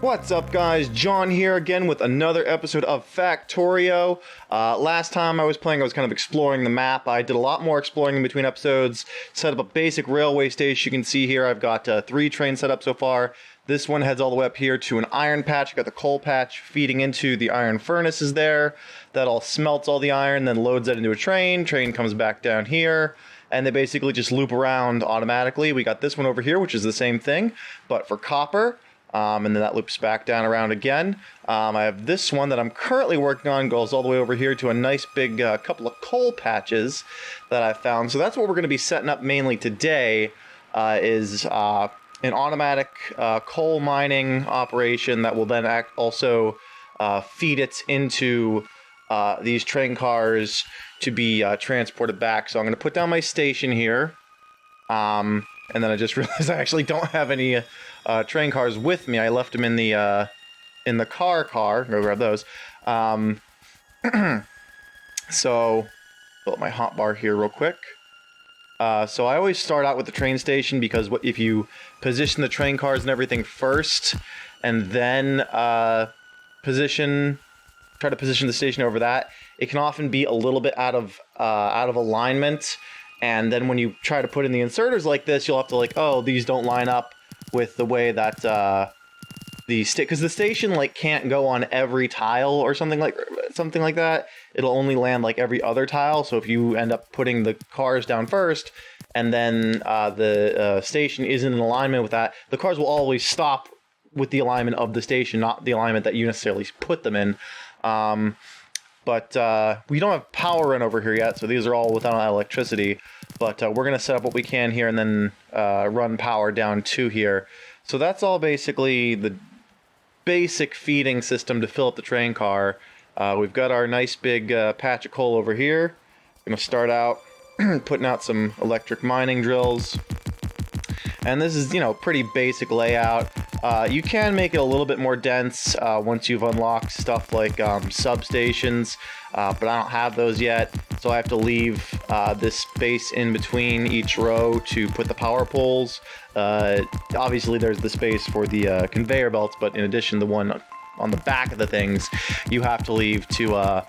What's up, guys? John here again with another episode of Factorio. Last time I was playing, I was kind of exploring the map. I did a lot more exploring in between episodes, set up a basic railway station. You can see here I've got 3 trains set up so far. This one heads all the way up here to an iron patch. I got the coal patch feeding into the iron furnaces there. That all smelts all the iron, then loads that into a train. Train comes back down here, and they basically just loop around automatically. We got this one over here, which is the same thing, but for copper. And then that loops back down around again. I have this one that I'm currently working on, goes all the way over here to a nice big couple of coal patches that I found. So that's what we're going to be setting up mainly today, is an automatic coal mining operation that will then also feed it into these train cars to be transported back. So I'm going to put down my station here. And then I just realized I actually don't have any train cars with me. I left them in the car. Go grab those. So, built my hotbar here real quick. So I always start out with the train station because if you position the train cars and everything first, and then try to position the station over that, it can often be a little bit out of alignment. And then when you try to put in the inserters like this, you'll have to oh, these don't line up with the way that because the station can't go on every tile or something like that. It'll only land every other tile. So if you end up putting the cars down first, and then the station isn't in alignment with that, the cars will always stop with the alignment of the station, not the alignment that you necessarily put them in. But we don't have power run over here yet, so these are all without electricity. But we're going to set up what we can here and then run power down to here. So that's all basically the basic feeding system to fill up the train car. We've got our nice big patch of coal over here. I'm going to start out putting out some electric mining drills. And this is, pretty basic layout. You can make it a little bit more dense once you've unlocked stuff like substations, but I don't have those yet, so I have to leave this space in between each row to put the power poles. Obviously, there's the space for the conveyor belts, but in addition, the one on the back of the things, you have to leave to,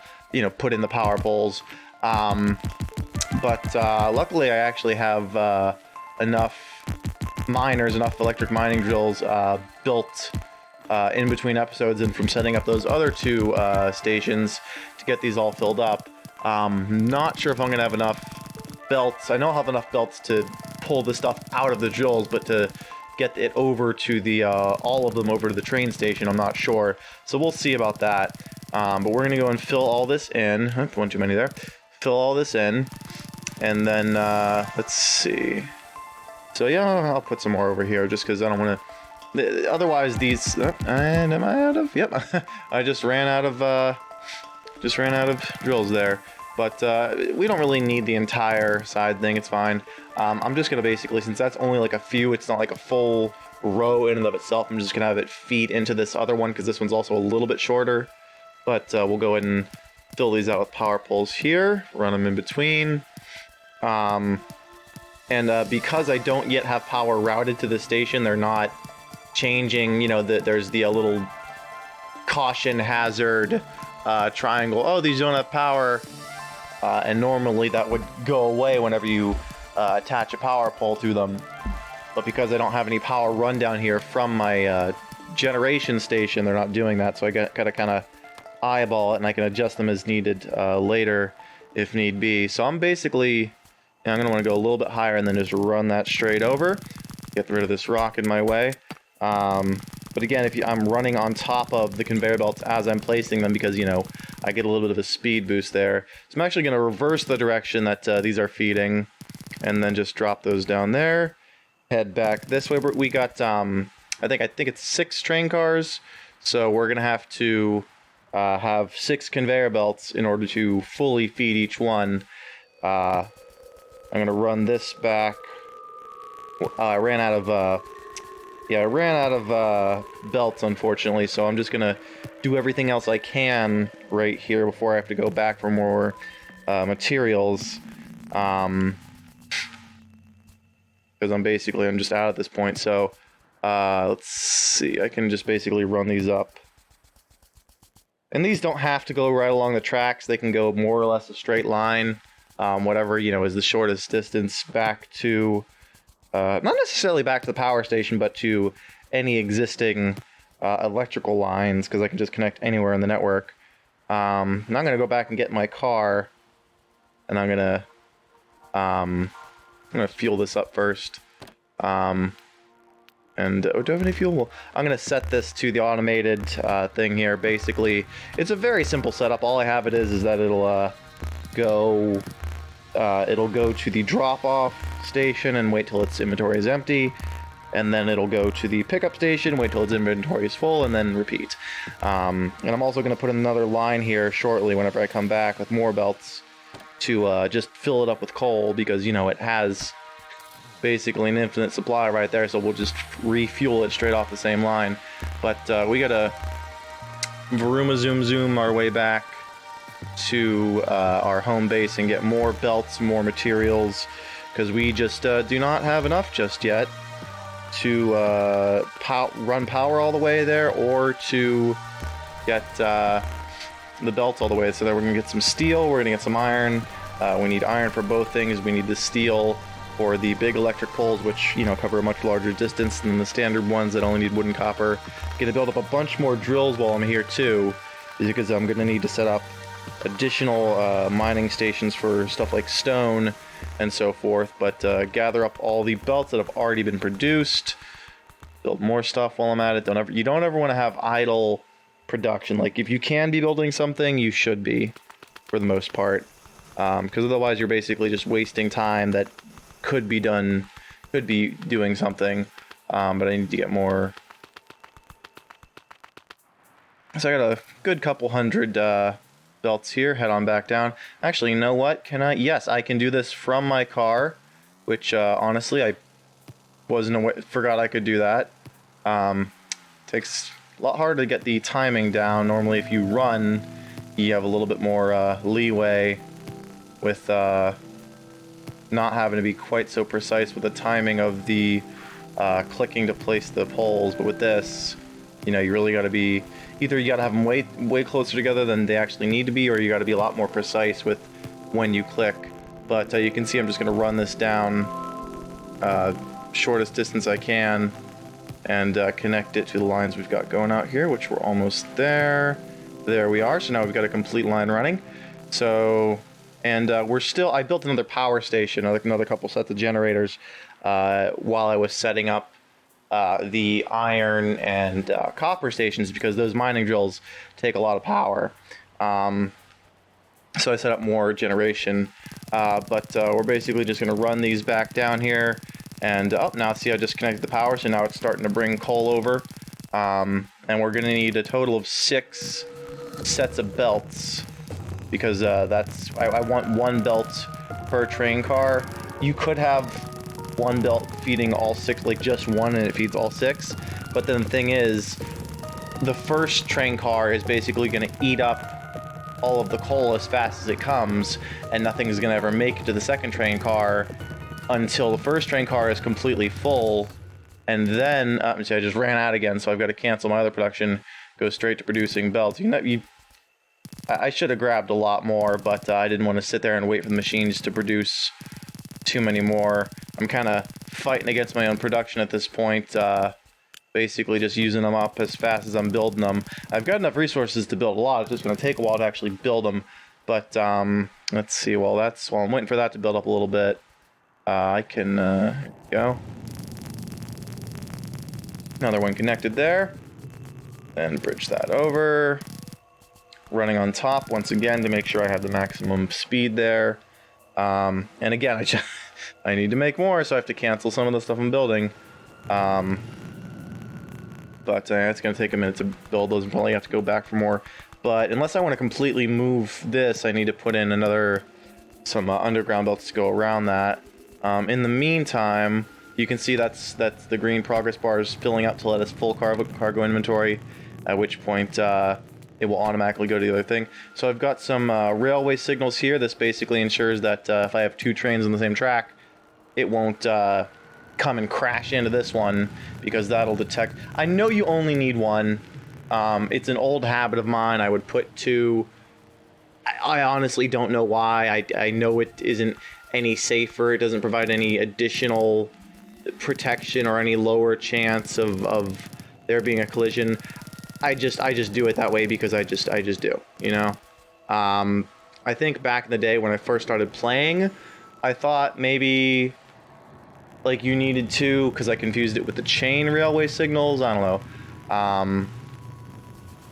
put in the power poles. But luckily, I actually have enough electric mining drills built in between episodes and from setting up those other 2 stations to get these all filled up. Not sure if I'm gonna have enough belts. I know I'll have enough belts to pull the stuff out of the drills, but to get it over to the all of them over to the train station, I'm not sure. So we'll see about that. But we're gonna go and fill all this in. One too many there. Fill all this in, and then let's see. So yeah, I'll put some more over here just because I don't want to. Otherwise, these. And am I out of? Yep, I just ran out of drills there. But we don't really need the entire side thing. It's fine. I'm just gonna basically, since that's only a few, it's not a full row in and of itself. I'm just gonna have it feed into this other one because this one's also a little bit shorter. But we'll go ahead and fill these out with power poles here. Run them in between. And because I don't yet have power routed to the station, they're not changing, there's the little caution hazard triangle. Oh, these don't have power. And normally that would go away whenever you attach a power pole to them. But because I don't have any power run down here from my generation station, they're not doing that. So I gotta kind of eyeball it, and I can adjust them as needed later if need be. So I'm basically... I'm going to want to go a little bit higher and then just run that straight over. Get rid of this rock in my way. But again, I'm running on top of the conveyor belts as I'm placing them because, I get a little bit of a speed boost there. So I'm actually going to reverse the direction that these are feeding and then just drop those down there. Head back this way. We got, I think it's 6 train cars. So we're going to have to have 6 conveyor belts in order to fully feed each one. I'm gonna run this back. I ran out of belts, unfortunately, so I'm just gonna do everything else I can right here before I have to go back for more materials. Because I'm just out at this point. So Let's see, I can just basically run these up. And these don't have to go right along the tracks. They can go more or less a straight line. Whatever, is the shortest distance back to, not necessarily back to the power station, but to any existing electrical lines, because I can just connect anywhere in the network. And I'm going to go back and get my car, and I'm going to fuel this up first. And do I have any fuel? Well, I'm going to set this to the automated thing here. Basically, it's a very simple setup. All I have it is that it'll go to the drop-off station and wait till its inventory is empty. And then it'll go to the pickup station, wait till its inventory is full, and then repeat. And I'm also going to put another line here shortly whenever I come back with more belts to just fill it up with coal, because, it has basically an infinite supply right there, so we'll just refuel it straight off the same line. But we gotta Varuma zoom our way back to our home base and get more belts, more materials, because we just do not have enough just yet to run power all the way there, or to get the belts all the way. So that we're gonna get some steel, we're gonna get some iron. We need iron for both things. We need the steel for the big electric poles, which, cover a much larger distance than the standard ones that only need wood and copper. Gonna build up a bunch more drills while I'm here too, because I'm gonna need to set up additional mining stations for stuff like stone and so forth. But gather up all the belts that have already been produced, build more stuff while I'm at it. You don't ever want to have idle production. Like, if you can be building something, you should be, for the most part, because otherwise you're basically just wasting time that could be doing something. But I need to get more. So I got a good couple hundred belts here. Head on back down. Actually, you know what? Yes, I can do this from my car, which honestly I forgot I could do that. Takes a lot harder to get the timing down. Normally, if you run, you have a little bit more leeway with not having to be quite so precise with the timing of the clicking to place the poles. But with this, you really got to be, either you got to have them way closer together than they actually need to be, or you got to be a lot more precise with when you click. But you can see I'm just going to run this down shortest distance I can and connect it to the lines we've got going out here, which we're almost there. There we are. So now we've got a complete line running. So, and I built another power station, another couple sets of generators while I was setting up the iron and copper stations, because those mining drills take a lot of power. So I set up more generation, but we're basically just going to run these back down here. And now see, I just connected the power, so now it's starting to bring coal over. And we're going to need a total of 6 sets of belts, because I want 1 belt per train car. You could have 1 belt feeding all 6, like just one, and it feeds all 6. But then the thing is, the first train car is basically going to eat up all of the coal as fast as it comes, and nothing is going to ever make it to the second train car until the first train car is completely full. And then see, I just ran out again, so I've got to cancel my other production, go straight to producing belts. I should have grabbed a lot more, but I didn't want to sit there and wait for the machines to produce too many more. I'm kind of fighting against my own production at this point, basically just using them up as fast as I'm building them. I've got enough resources to build a lot. It's just going to take a while to actually build them. But let's see. While I'm waiting for that to build up a little bit, I can here we go. Another one connected there. Then bridge that over. Running on top once again to make sure I have the maximum speed there. And again, I need to make more, so I have to cancel some of the stuff I'm building. But it's going to take a minute to build those, and probably have to go back for more. But unless I want to completely move this, I need to put in some underground belts to go around that. In the meantime, you can see that's the green progress bar is filling up to let us full cargo inventory, at which point it will automatically go to the other thing. So I've got some railway signals here. This basically ensures that if I have 2 trains on the same track, it won't come and crash into this one, because that'll detect. I know you only need one. It's an old habit of mine. I would put 2. I honestly don't know why. I know it isn't any safer. It doesn't provide any additional protection or any lower chance of there being a collision. I just do it that way because I just do, you know. I think back in the day when I first started playing, I thought maybe like you needed to, because I confused it with the chain railway signals. I don't know.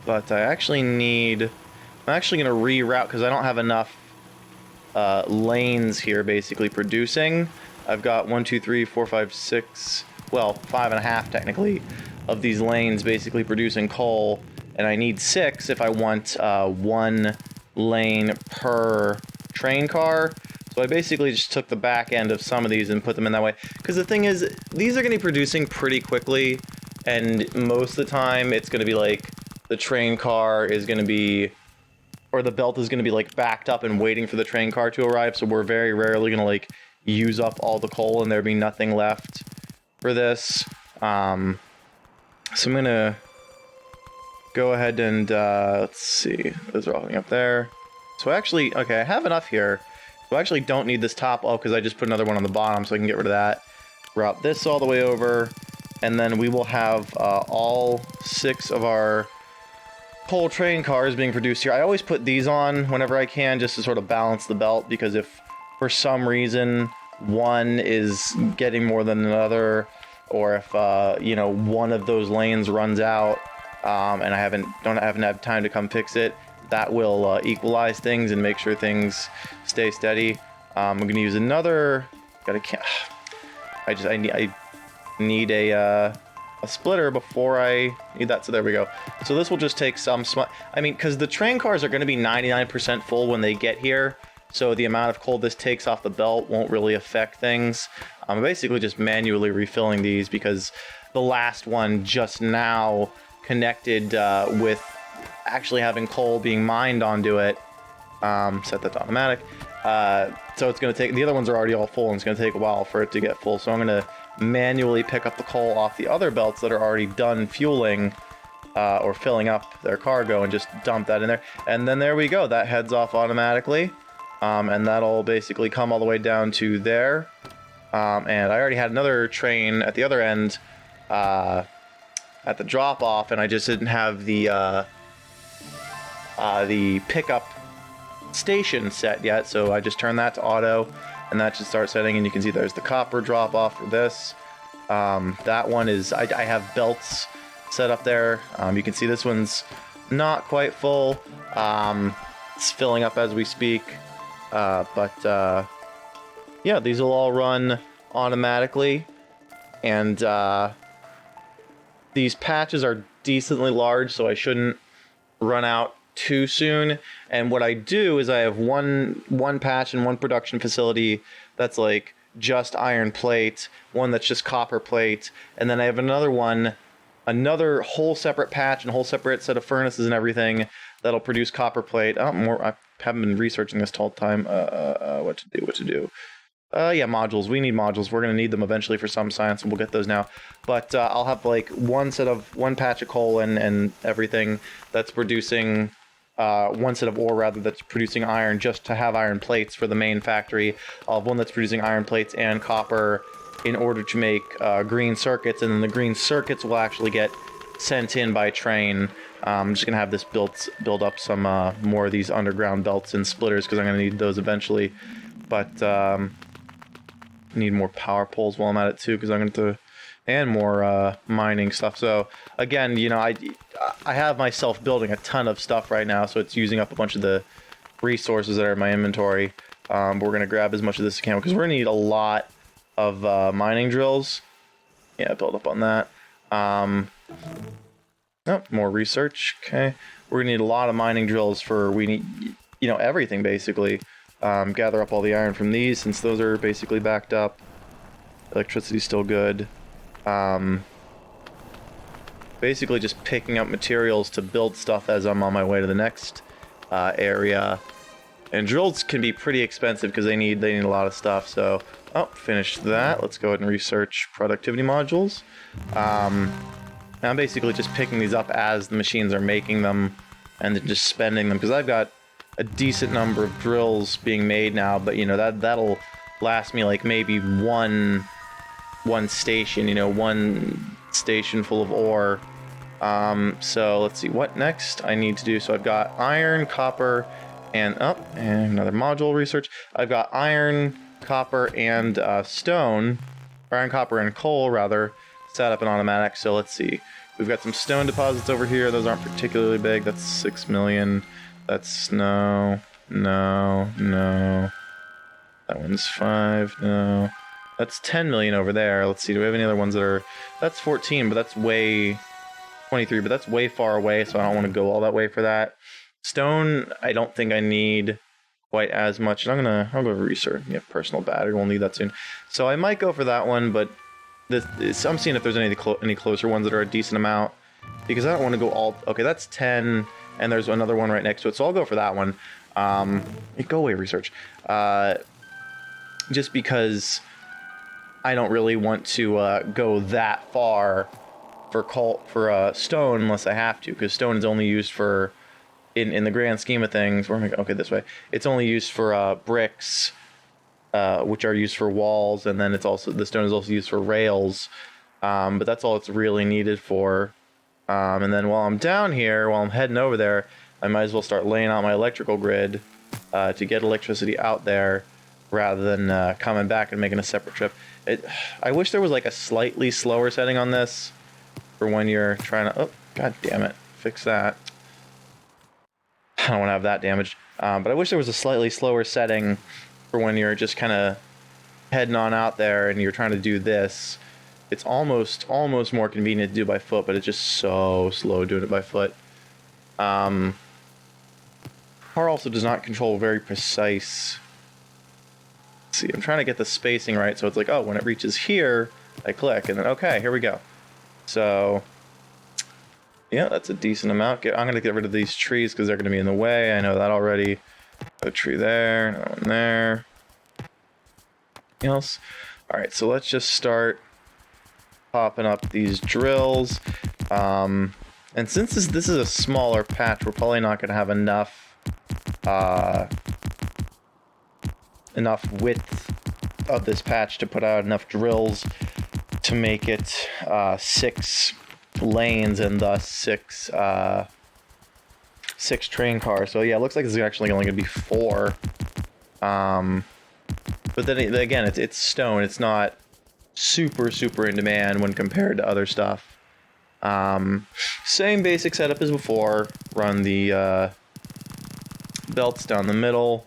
But I'm actually going to reroute because I don't have enough lanes here basically producing. I've got 1, 2, 3, 4, 5, 6, well, 5.5 technically of these lanes basically producing coal, and I need 6 if I want 1 lane per train car. So I basically just took the back end of some of these and put them in that way. Because the thing is, these are going to be producing pretty quickly, and most of the time it's going to be like the train car is going to be, or the belt is going to be like backed up and waiting for the train car to arrive. So we're very rarely going to like use up all the coal and there be nothing left for this. So I'm going to go ahead and let's see. Those are all going up there. So actually, okay, I have enough here. So I actually don't need this top off because I just put another one on the bottom, so I can get rid of that. Route this all the way over, and then we will have all 6 of our coal train cars being produced here. I always put these on whenever I can just to sort of balance the belt, because if for some reason one is getting more than another, or if you know, one of those lanes runs out and I haven't had time to come fix it, that will equalize things and make sure things stay steady. I'm gonna use another. I need a splitter before I need that. So there we go. So this will just take some I mean, because the train cars are going to be 99% full when they get here, so the amount of coal this takes off the belt won't really affect things. I'm basically just manually refilling these because the last one just now connected with actually having coal being mined onto it. Set that to automatic. So it's going to take, the other ones are already all full, and it's going to take a while for it to get full. So I'm going to manually pick up the coal off the other belts that are already done fueling or filling up their cargo, and just dump that in there. And then there we go. That heads off automatically. And that'll basically come all the way down to there. And I already had another train at the other end at the drop off, and I just didn't have the pickup station set yet, so I just turned that to auto, and that should start setting. And you can see there's the copper drop off for this. That one is, I have belts set up there. You can see this one's not quite full. It's filling up as we speak. But yeah, these will all run automatically, and these patches are decently large, so I shouldn't run out too soon. And what I do is I have one patch and one production facility that's like just iron plate, one that's just copper plate, and then I have another whole separate patch and whole separate set of furnaces and everything that'll produce copper plate. I haven't been researching this whole time. What to do? Yeah, modules. We need modules. We're gonna need them eventually for some science, and we'll get those now. But I'll have like one patch of coal and everything that's producing one set of ore rather that's producing iron, just to have iron plates for the main factory. I'll have one that's producing iron plates and copper in order to make green circuits, and then the green circuits will actually get sent in by train. I'm just gonna have this build up some more of these underground belts and splitters, because I'm gonna need those eventually. But need more power poles while I'm at it too, because I'm going to, and more mining stuff. So again, you know, I have myself building a ton of stuff right now, so it's using up a bunch of the resources that are in my inventory. But we're going to grab as much of this as we can, because we're going to need a lot of mining drills. Yeah, build up on that. Oh, more research. Okay, we're going to need a lot of mining drills for, we need, you know, everything basically. Gather up all the iron from these, since those are basically backed up. Electricity's still good. Basically just picking up materials to build stuff as I'm on my way to the next area. And drills can be pretty expensive because they need a lot of stuff. So, oh, finished that. Let's go ahead and research productivity modules. Now I'm basically just picking these up as the machines are making them, and then just spending them because I've got a decent number of drills being made now. But you know that'll last me like maybe one station. You know, one station full of ore. So let's see what next I need to do. So I've got iron, copper, and and another module research. I've got iron, copper, and stone, or iron, copper, and coal rather, set up in automatic. So let's see. We've got some stone deposits over here. Those aren't particularly big. That's 6 million. That's no. That one's 5. No. That's 10 million over there. Let's see. Do we have any other ones that are? That's 14, but that's way 23, but that's way far away, so I don't want to go all that way for that. Stone, I don't think I need quite as much. I'll go research. Yeah, personal battery. We'll need that soon. So I might go for that one, but I'm seeing if there's any closer ones that are a decent amount, because I don't want to go all. Okay, that's 10, and there's another one right next to it, so I'll go for that one. Go away, research. Just because I don't really want to go that far for stone unless I have to, because stone is only used for in the grand scheme of things. Where am I going? Okay, this way. It's only used for bricks, which are used for walls, and then the stone is also used for rails. But that's all it's really needed for. And then while I'm down here, while I'm heading over there, I might as well start laying out my electrical grid to get electricity out there, rather than coming back and making a separate trip. I wish there was like a slightly slower setting on this for when you're trying to. Oh, god damn it! Fix that. I don't want to have that damaged. But I wish there was a slightly slower setting for when you're just kind of heading on out there and you're trying to do this. It's almost more convenient to do by foot, but it's just so slow doing it by foot. Car also does not control very precise. Let's see, I'm trying to get the spacing right, so it's like, oh, when it reaches here, I click, and then okay, here we go. So yeah, that's a decent amount. I'm gonna get rid of these trees because they're gonna be in the way. I know that already. A tree there, another one there. Anything else? All right, so let's just start popping up these drills. And since this is a smaller patch, we're probably not gonna have enough width of this patch to put out enough drills to make it 6 lanes and thus 6 train cars. So yeah, it looks like it's actually only going to be 4. But then again, it's stone. It's not super in demand when compared to other stuff. Same basic setup as before. Run the belts down the middle.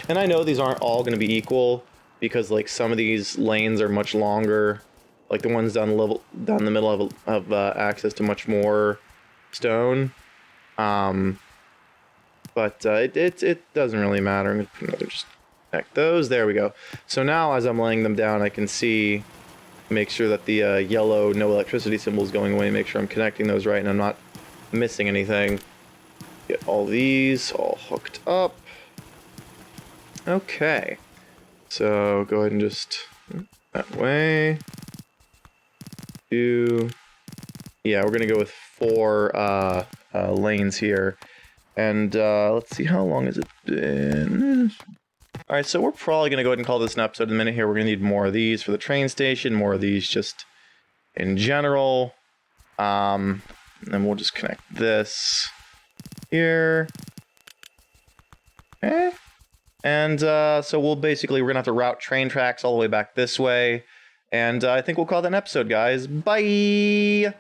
And I know these aren't all going to be equal, because like some of these lanes are much longer. Like the ones down the middle have access to much more stone. But it doesn't really matter. I'm gonna put another, just connect those. There we go. So now as I'm laying them down, I can see, make sure that the yellow no electricity symbol is going away. Make sure I'm connecting those right and I'm not missing anything. Get all these all hooked up. Okay. So go ahead and just that way. Yeah, we're gonna go with 4 lanes here, and let's see, how long has it been? All right, so we're probably gonna go ahead and call this an episode in a minute here. We're gonna need more of these for the train station, more of these just in general, and then we'll just connect this here. Okay. And so we're gonna have to route train tracks all the way back this way. And I think we'll call that an episode, guys. Bye!